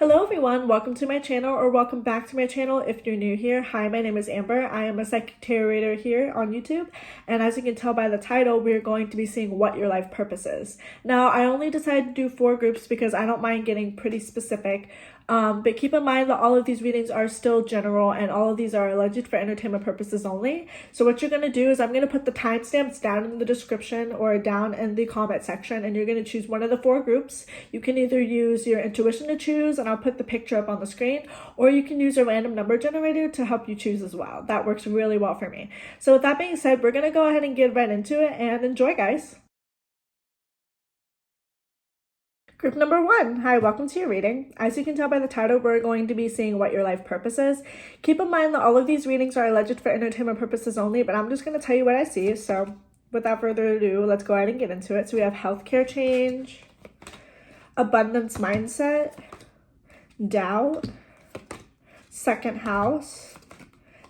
Hello everyone, welcome to my channel or welcome back to my channel if you're new here. Hi, my name is Amber. I am a psychic tarot reader here on YouTube, and as you can tell by the title, we're going to be seeing what your life purpose is. Now, I only decided to do 4 groups because I don't mind getting pretty specific, but keep in mind that all of these readings are still general and all of these are alleged for entertainment purposes only. So what you're going to do is I'm going to put the timestamps down in the description or down in the comment section, and you're going to choose one of the 4 groups. You can either use your intuition to choose, and I'll put the picture up on the screen, or you can use a random number generator to help you choose as well. That works really well for me. So with that being said, we're going to go ahead and get right into it and enjoy, guys. Group number 1. Hi, welcome to your reading. As you can tell by the title, we're going to be seeing what your life purpose is. Keep in mind that all of these readings are alleged for entertainment purposes only, but I'm just going to tell you what I see. So without further ado, let's go ahead and get into it. So we have healthcare change, abundance mindset, doubt, second house,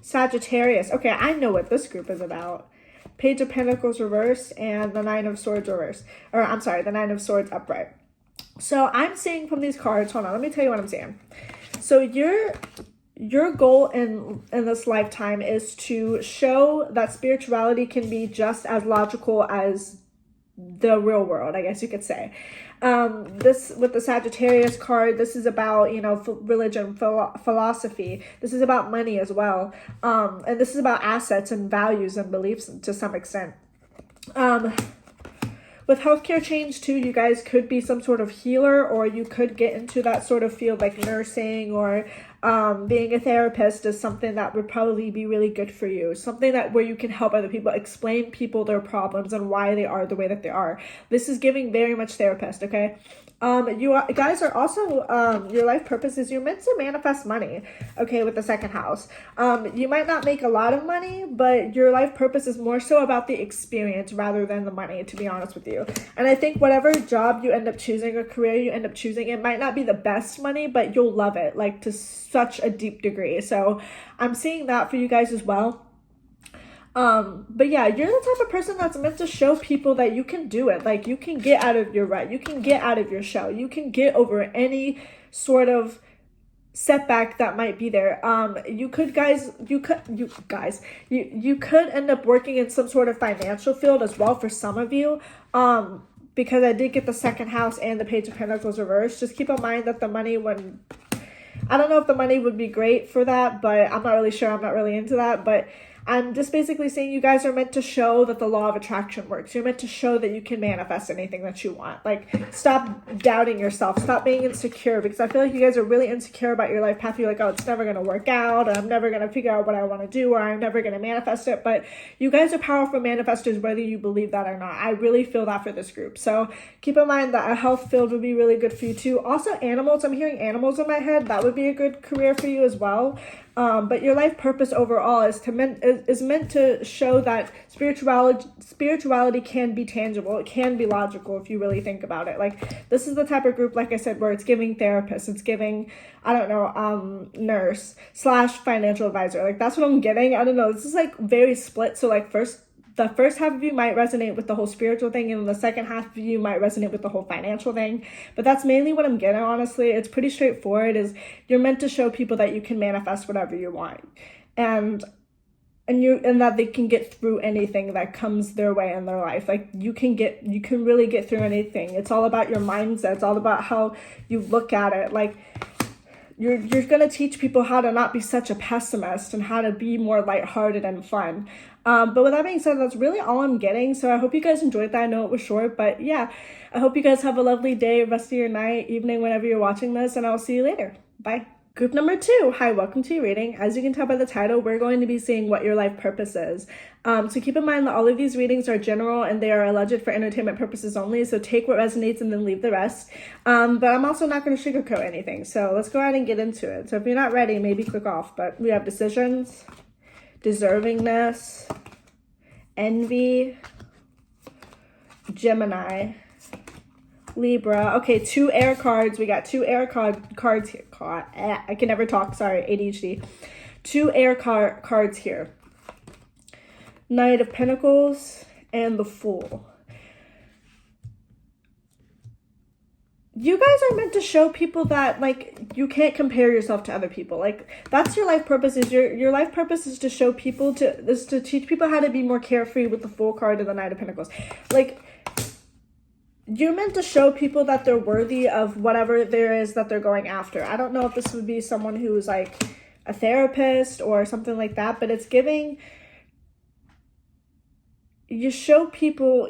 Sagittarius. Okay, I know what this group is about. Page of Pentacles reverse and the Nine of Swords reverse. Or I'm sorry, the Nine of Swords upright. So I'm seeing from these cards, hold on, let me tell you what I'm seeing. So your goal in this lifetime is to show that spirituality can be just as logical as the real world, I guess you could say. This with the Sagittarius card, this is about, you know, religion, philosophy. This is about money as well. And this is about assets and values and beliefs to some extent. With healthcare change too, you guys could be some sort of healer, or you could get into that sort of field like nursing, or being a therapist is something that would probably be really good for you. Something that where you can help other people, explain people their problems and why they are the way that they are. This is giving very much therapist, okay? You guys are also, your life purpose is you're meant to manifest money, okay, with the second house. You might not make a lot of money, but your life purpose is more so about the experience rather than the money, to be honest with you. And I think whatever job you end up choosing or career you end up choosing, it might not be the best money, but you'll love it, like to such a deep degree. So I'm seeing that for you guys as well. But yeah, you're the type of person that's meant to show people that you can do it. Like, you can get out of your rut, you can get out of your shell, you can get over any sort of setback that might be there. You could end up working in some sort of financial field as well for some of you. Because I did get the second house and the Page of Pentacles reversed. Just keep in mind that the money, I don't know if the money would be great for that, but I'm not really sure. I'm not really into that, but I'm just basically saying you guys are meant to show that the law of attraction works. You're meant to show that you can manifest anything that you want. Like, stop doubting yourself. Stop being insecure, because I feel like you guys are really insecure about your life path. You're like, oh, it's never going to work out, or I'm never going to figure out what I want to do, or I'm never going to manifest it. But you guys are powerful manifestors, whether you believe that or not. I really feel that for this group. So keep in mind that a health field would be really good for you too. Also, animals. I'm hearing animals in my head. That would be a good career for you as well. But your life purpose overall is meant to show that spirituality can be tangible. It can be logical if you really think about it. Like, this is the type of group, like I said, where it's giving therapist, it's giving, I don't know, nurse / financial advisor. Like, that's what I'm getting. I don't know. This is like very split. So like the first half of you might resonate with the whole spiritual thing, and the second half of you might resonate with the whole financial thing. But that's mainly what I'm getting, honestly. It's pretty straightforward. Is you're meant to show people that you can manifest whatever you want, and that they can get through anything that comes their way in their life. Like, you can really get through anything. It's all about your mindset. It's all about how you look at it. Like, you're going to teach people how to not be such a pessimist and how to be more lighthearted and fun. But with that being said, that's really all I'm getting. So I hope you guys enjoyed that. I know it was short, but yeah, I hope you guys have a lovely day, rest of your night, evening, whenever you're watching this, and I'll see you later. Bye. Group number 2. Hi, welcome to your reading. As you can tell by the title, we're going to be seeing what your life purpose is. So keep in mind that all of these readings are general and they are alleged for entertainment purposes only. So take what resonates and then leave the rest. But I'm also not going to sugarcoat anything. So let's go ahead and get into it. So if you're not ready, maybe click off. But we have decisions, deservingness, envy, Gemini, Libra. Okay, 2 air cards. We got 2 air cards here. I can never talk. Sorry, ADHD. 2 air cards here. Knight of Pentacles and the Fool. you guys are meant to show people that, like, you can't compare yourself to other people. Like, that's your life purpose. Is your life purpose is to show people to teach people how to be more carefree with the Fool card of the Knight of Pentacles. Like, you're meant to show people that they're worthy of whatever there is that they're going after. I don't know if this would be someone who's like a therapist or something like that, but it's giving, you show people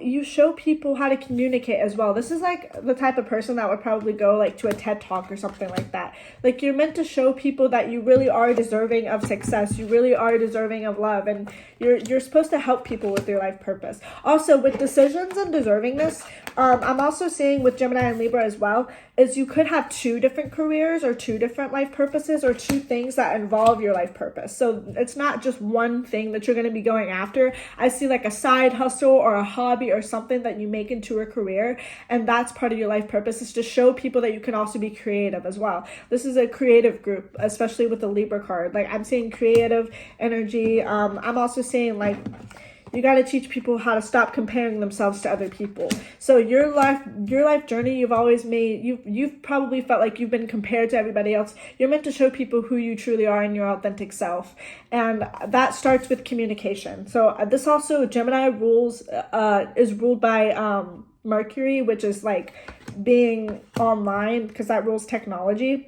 how to communicate as well. This is like the type of person that would probably go like to a TED Talk or something like that. Like, you're meant to show people that you really are deserving of success. You really are deserving of love, and you're supposed to help people with your life purpose. Also, with decisions and deservingness, I'm also seeing with Gemini and Libra as well, is you could have 2 different careers or 2 different life purposes or 2 things that involve your life purpose. So it's not just one thing that you're going to be going after. I see like a side hustle or a hobby or something that you make into a career, and that's part of your life purpose, is to show people that you can also be creative as well. This is a creative group, especially with the Libra card. Like, I'm seeing creative energy. I'm also seeing like, you got to teach people how to stop comparing themselves to other people. So your life journey, you've probably felt like you've been compared to everybody else. You're meant to show people who you truly are and your authentic self. And that starts with communication. So this also, Gemini is ruled by Mercury, which is like being online, because that rules technology.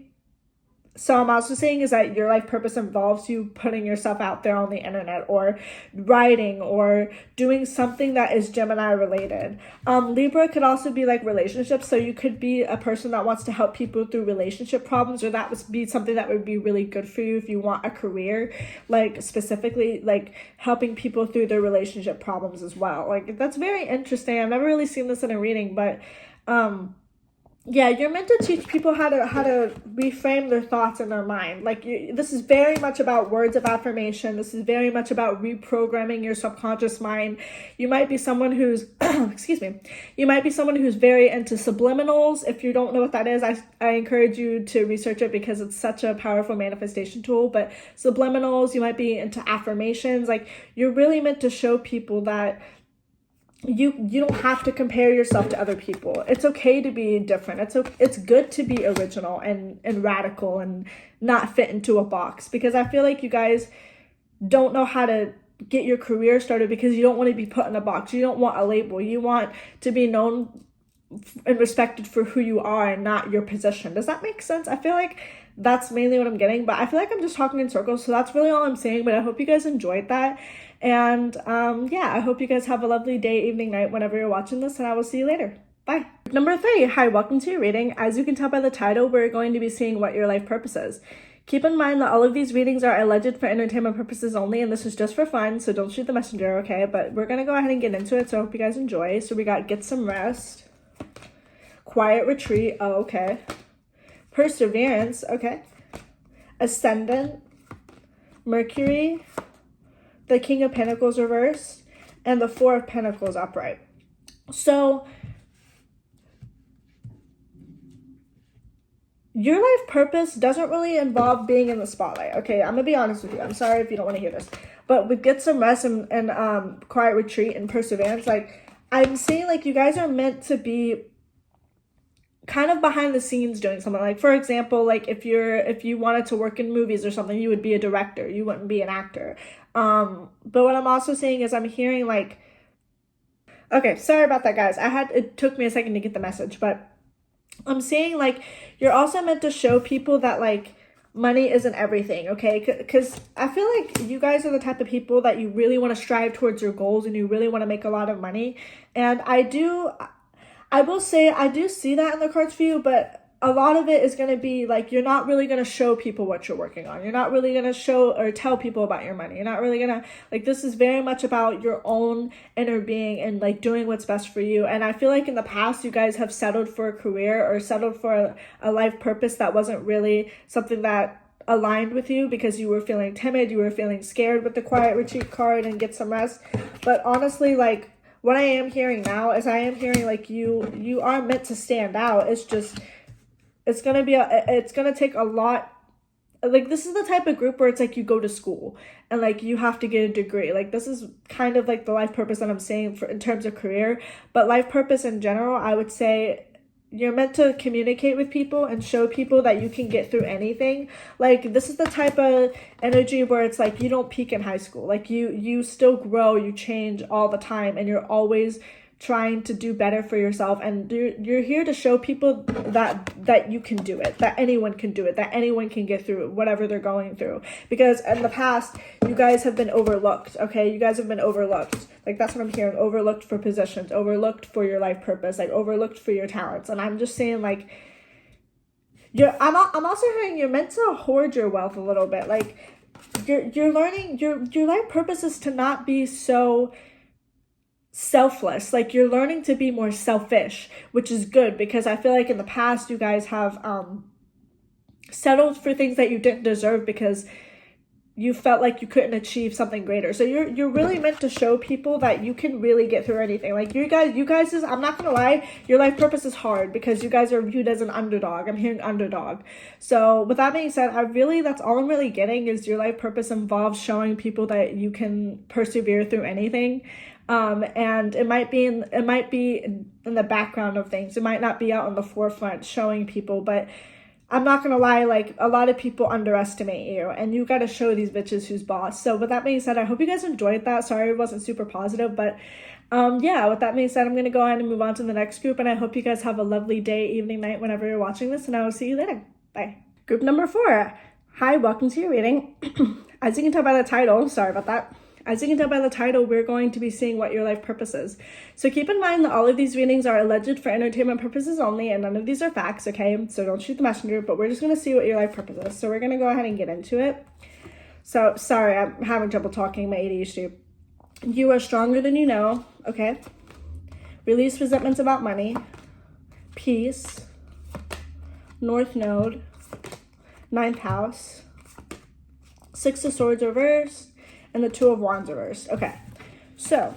So I'm also saying is that your life purpose involves you putting yourself out there on the internet, or writing, or doing something that is Gemini related. Libra could also be like relationships. So you could be a person that wants to help people through relationship problems, or that would be something that would be really good for you if you want a career, like specifically like helping people through their relationship problems as well. Like, that's very interesting. I've never really seen this in a reading, but yeah, you're meant to teach people how to reframe their thoughts in their mind. Like, this is very much about words of affirmation. This is very much about reprogramming your subconscious mind. You might be someone who's, excuse me, you might be someone who's very into subliminals. If you don't know what that is, I encourage you to research it, because it's such a powerful manifestation tool. But subliminals, you might be into affirmations. Like, you're really meant to show people that you don't have to compare yourself to other people. It's okay to be different. It's good to be original and radical and not fit into a box, because I feel like you guys don't know how to get your career started because you don't want to be put in a box. You don't want a label. You want to be known and respected for who you are and not your position. Does that make sense? I feel like that's mainly what I'm getting, but I feel like I'm just talking in circles, so that's really all I'm saying. But I hope you guys enjoyed that. And yeah, I hope you guys have a lovely day, evening, night, whenever you're watching this, and I will see you later. Bye. Number 3. Hi, welcome to your reading. As you can tell by the title, we're going to be seeing what your life purpose is. Keep in mind that all of these readings are alleged for entertainment purposes only, and this is just for fun, so don't shoot the messenger, okay? But we're going to go ahead and get into it, so I hope you guys enjoy. So we got Get Some Rest, Quiet Retreat, oh, okay. Perseverance, okay. Ascendant, Mercury, the King of Pentacles reversed, and the Four of Pentacles upright. So your life purpose doesn't really involve being in the spotlight. Okay, I'm gonna be honest with you. I'm sorry if you don't want to hear this, but with Get Some Rest and Quiet Retreat and Perseverance, like, I'm saying, like, you guys are meant to be kind of behind the scenes doing something. Like, for example, like if you wanted to work in movies or something, you would be a director. You wouldn't be an actor. But what I'm also saying is I'm hearing like, okay, sorry about that, guys. It took me a second to get the message, but I'm saying like you're also meant to show people that like money isn't everything, okay? Because I feel like you guys are the type of people that you really want to strive towards your goals and you really want to make a lot of money. And I will say I do see that in the cards for you, but a lot of it is going to be like, you're not really going to show people what you're working on. You're not really going to show or tell people about your money. You're not really going to, like, this is very much about your own inner being and like doing what's best for you. And I feel like in the past, you guys have settled for a career or settled for a life purpose that wasn't really something that aligned with you because you were feeling timid, you were feeling scared with the Quiet Retreat card and Get Some Rest. But honestly, like, what I am hearing now is I am hearing like you are meant to stand out. It's just, it's going to take a lot. Like, this is the type of group where it's like you go to school and like you have to get a degree. Like, this is kind of like the life purpose that I'm saying for in terms of career, but life purpose in general, I would say you're meant to communicate with people and show people that you can get through anything. Like, this is the type of energy where it's like you don't peak in high school. Like, you still grow, you change all the time, and you're always trying to do better for yourself, and you're here to show people that you can do it, that anyone can do it, that anyone can get through whatever they're going through. Because in the past, you guys have been overlooked, okay? You guys have been overlooked. Like, that's what I'm hearing. Overlooked for positions, overlooked for your life purpose, like overlooked for your talents. And I'm just saying, like, I'm also hearing you're meant to hoard your wealth a little bit. Like, you're learning your life purpose is to not be so selfless. Like, you're learning to be more selfish, which is good, because I feel like in the past you guys have settled for things that you didn't deserve because you felt like you couldn't achieve something greater. So you're really meant to show people that you can really get through anything. Like, you guys is, I'm not gonna lie, your life purpose is hard because you guys are viewed as an underdog. I'm hearing underdog. So with that being said, that's all I'm really getting is your life purpose involves showing people that you can persevere through anything. And it might be in the background of things. It might not be out on the forefront showing people, but I'm not gonna lie, like, a lot of people underestimate you, and you gotta show these bitches who's boss. So with that being said, I hope you guys enjoyed that. Sorry it wasn't super positive, but yeah, with that being said, I'm gonna go ahead and move on to the next group, and I hope you guys have a lovely day, evening, night, whenever you're watching this, and I will see you later. Bye. Group number 4. Hi, welcome to your reading. As you can tell by the title, sorry about that. As you can tell by the title, we're going to be seeing what your life purpose is. So keep in mind that all of these readings are alleged for entertainment purposes only, and none of these are facts, okay? So don't shoot the messenger, but we're just going to see what your life purpose is. So we're going to go ahead and get into it. So, sorry, I'm having trouble talking, my ADHD. You are stronger than you know, okay? Release resentments about money. Peace. North Node. 9th house. 6 of Swords reversed. And the 2 of Wands reversed. Okay, so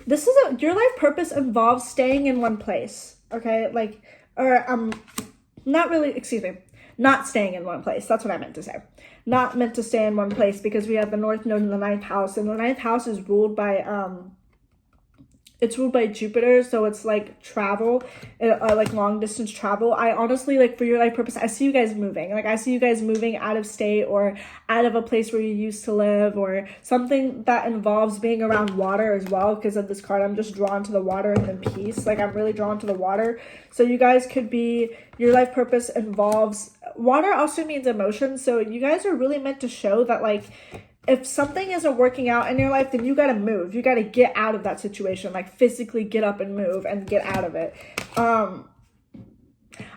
this is your life purpose involves staying in one place. Okay, like, or not staying in one place. That's what I meant to say. Not meant to stay in one place, because we have the North Node in the 9th house, and the 9th house is ruled by it's ruled by Jupiter, so it's like travel, like long distance travel. I honestly, like, for your life purpose, I see you guys moving. Like, I see you guys moving out of state or out of a place where you used to live, or something that involves being around water as well. Because of this card, I'm just drawn to the water and then peace. Like, I'm really drawn to the water. So you guys could be, your life purpose involves, water also means emotions. So you guys are really meant to show that, like, if something isn't working out in your life, then you got to move. You got to get out of that situation, like physically get up and move and get out of it. I'm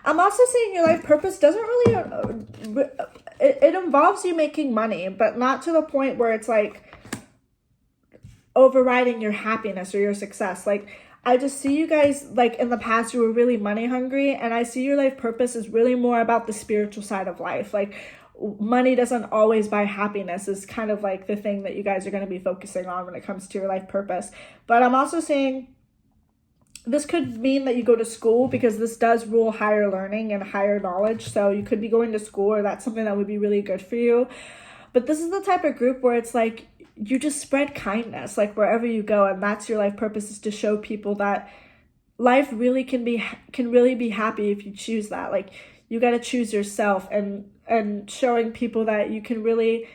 also saying your life purpose doesn't really, it involves you making money, but not to the point where it's like overriding your happiness or your success. Like, I just see you guys, like, in the past, you were really money hungry, and I see your life purpose is really more about the spiritual side of life. Like, money doesn't always buy happiness is kind of like the thing that you guys are going to be focusing on when it comes to your life purpose. But I'm also saying this could mean that you go to school, because this does rule higher learning and higher knowledge. So you could be going to school, or that's something that would be really good for you. But this is the type of group where it's like you just spread kindness, like, wherever you go, and that's your life purpose, is to show people that life really can really be happy if you choose that. Like, you got to choose yourself, and showing people that you can really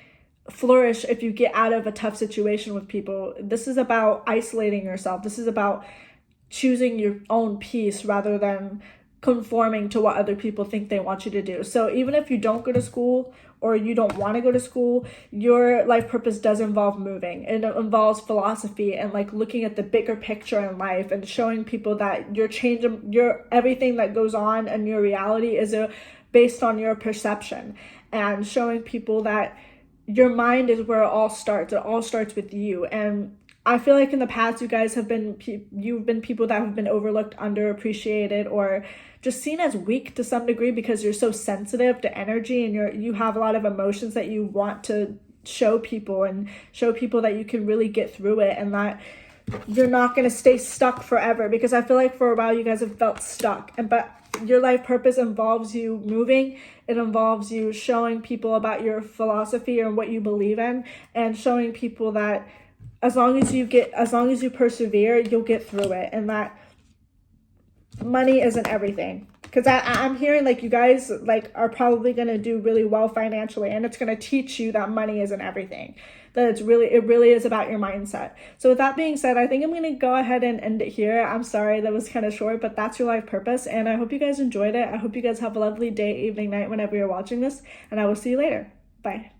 flourish if you get out of a tough situation with people. This is about isolating yourself. This is about choosing your own peace rather than conforming to what other people think they want you to do. So even if you don't go to school, or you don't want to go to school, your life purpose does involve moving. It involves philosophy and, like, looking at the bigger picture in life, and showing people that your everything that goes on in your reality is based on your perception, and showing people that your mind is where it all starts. It all starts with you. And I feel like in the past, you've been people that have been overlooked, underappreciated, or just seen as weak to some degree, because you're so sensitive to energy, and you have a lot of emotions that you want to show people, and show people that you can really get through it, and that you're not going to stay stuck forever. Because I feel like for a while you guys have felt stuck, but your life purpose involves you moving. It involves you showing people about your philosophy and what you believe in, and showing people that as long as you persevere, you'll get through it, and that money isn't everything. Because I'm hearing like you guys like are probably going to do really well financially, and it's going to teach you that money isn't everything, that it really is about your mindset. So with that being said, I think I'm going to go ahead and end it here. I'm sorry that was kind of short, but that's your life purpose, and I hope you guys enjoyed it. I hope you guys have a lovely day, evening, night whenever you're watching this, and I will see you later. Bye.